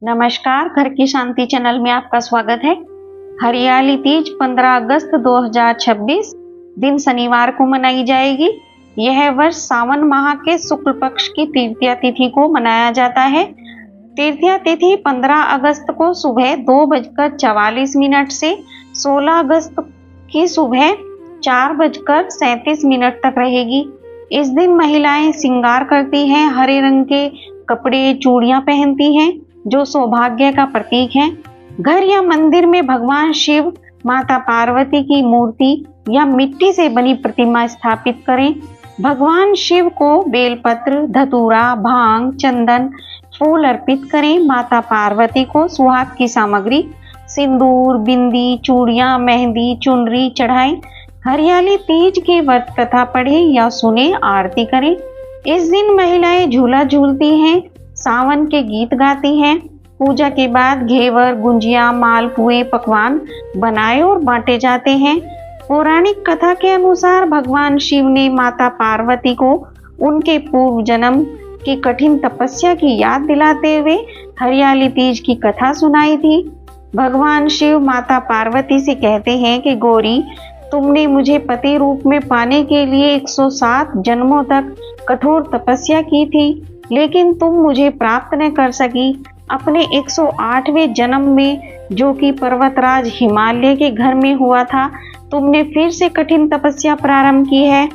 नमस्कार, घर की शांति चैनल में आपका स्वागत है। हरियाली तीज 15 अगस्त 2026 दिन शनिवार को मनाई जाएगी। यह वर्ष सावन माह के शुक्ल पक्ष की तृतीया तिथि को मनाया जाता है। तृतीया तिथि 15 अगस्त को सुबह 2:44 से 16 अगस्त की सुबह 4:37 तक रहेगी। इस दिन महिलाएं श्रृंगार करती हैं, हरे रंग के कपड़े, चूड़ियां पहनती हैं जो सौभाग्य का प्रतीक है। घर या मंदिर में भगवान शिव, माता पार्वती की मूर्ति या मिट्टी से बनी प्रतिमा स्थापित करें। भगवान शिव को बेलपत्र, धतूरा, भांग, चंदन, फूल अर्पित करें। माता पार्वती को सुहाग की सामग्री, सिंदूर, बिंदी, चूड़ियां, मेहंदी, चुनरी चढ़ाएं। हरियाली तीज की व्रत कथा पढ़े या सुने, आरती करें। इस दिन महिलाएं झूला झूलती हैं, सावन के गीत गाती हैं। पूजा के बाद घेवर, गुंजिया, मालपुए, पकवान बनाए और बांटे जाते हैं। पौराणिक कथा के अनुसार भगवान शिव ने माता पार्वती को उनके पूर्व जन्म की कठिन तपस्या की याद दिलाते हुए हरियाली तीज की कथा सुनाई थी। भगवान शिव माता पार्वती से कहते हैं कि गौरी, तुमने मुझे पति रूप में पाने के लिए 107 जन्मों तक कठोर तपस्या की थी, लेकिन तुम मुझे प्राप्त न कर सकी। अपने 108वें जन्म में, जो कि पर्वतराज हिमालय के घर में हुआ था, तुमने फिर से कठिन तपस्या प्रारंभ की है।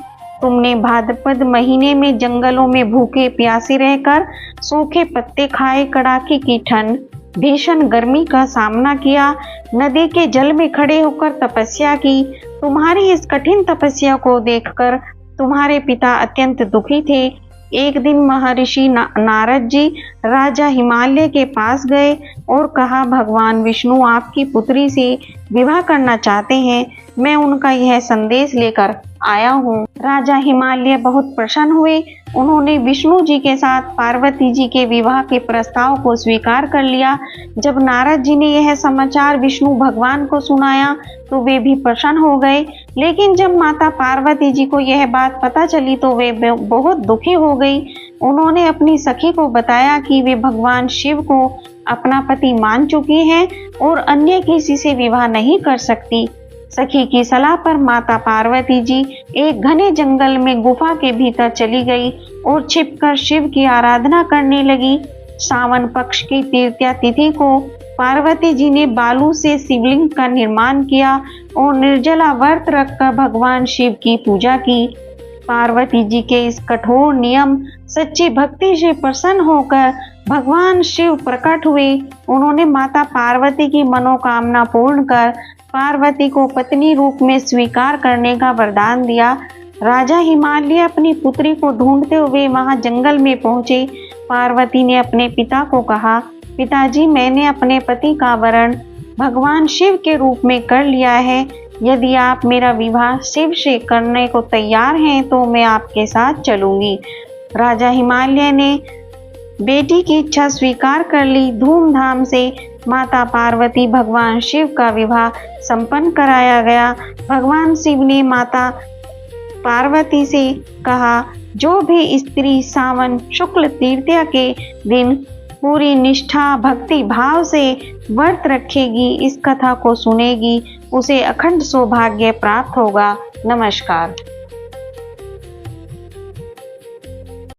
तुमने भाद्रपद महीने में जंगलों में भूखे प्यासे रहकर सूखे पत्ते खाए, कड़ाके की ठंड, भीषण गर्मी का सामना किया, नदी के जल में खड़े होकर तपस्या की। तुम्हारी इस कठिन तपस्या को देखकर तुम्हारे पिता अत्यंत दुखी थे। एक दिन महर्षि नारद जी राजा हिमालय के पास गए और कहा, भगवान विष्णु आपकी पुत्री से विवाह करना चाहते हैं। मैं उनका यह संदेश लेकर आया हूँ। राजा हिमालय बहुत प्रसन्न हुए। उन्होंने विष्णु जी के साथ पार्वती जी के विवाह के प्रस्ताव को स्वीकार कर लिया। जब नारद जी ने यह समाचार विष्णु भगवान को सुनाया तो वे भी प्रसन्न हो गए। लेकिन जब माता पार्वती जी को यह बात पता चली तो वे बहुत दुखी हो गई। उन्होंने अपनी सखी को बताया कि वे भगवान शिव को अपना पति मान चुकी हैं और अन्य किसी से विवाह नहीं कर सकती। सखी की सलाह पर माता पार्वती जी एक घने जंगल में गुफा के भीतर चली गई और छिपकर शिव की आराधना करने लगी। सावन पक्ष की तृतीया तिथि को पार्वती जी ने बालू से शिवलिंग का निर्माण किया और निर्जला व्रत रखकर भगवान शिव की पूजा की। पार्वती जी के इस कठोर नियम, सच्ची भक्ति से प्रसन्न होकर भगवान शिव प्रकट हुए। उन्होंने माता पार्वती की मनोकामना पूर्ण कर पार्वती को पत्नी रूप में स्वीकार करने का वरदान दिया। राजा हिमालय अपनी पुत्री को ढूंढते हुए वहां जंगल में पहुंचे। पार्वती ने अपने पिता को कहा, पिताजी, मैंने अपने पति का वरण भगवान शिव के रूप में कर लिया है। यदि आप मेरा विवाह शिव से करने को तैयार हैं तो मैं आपके साथ चलूंगी। राजा हिमालय ने बेटी की इच्छा स्वीकार कर ली। धूमधाम से माता पार्वती भगवान शिव का विवाह संपन्न कराया गया। भगवान शिव ने माता पार्वती से कहा, जो भी स्त्री सावन शुक्ल तृतीया के दिन पूरी निष्ठा भक्ति भाव से व्रत रखेगी, इस कथा को सुनेगी, उसे अखंड सौभाग्य प्राप्त होगा। नमस्कार।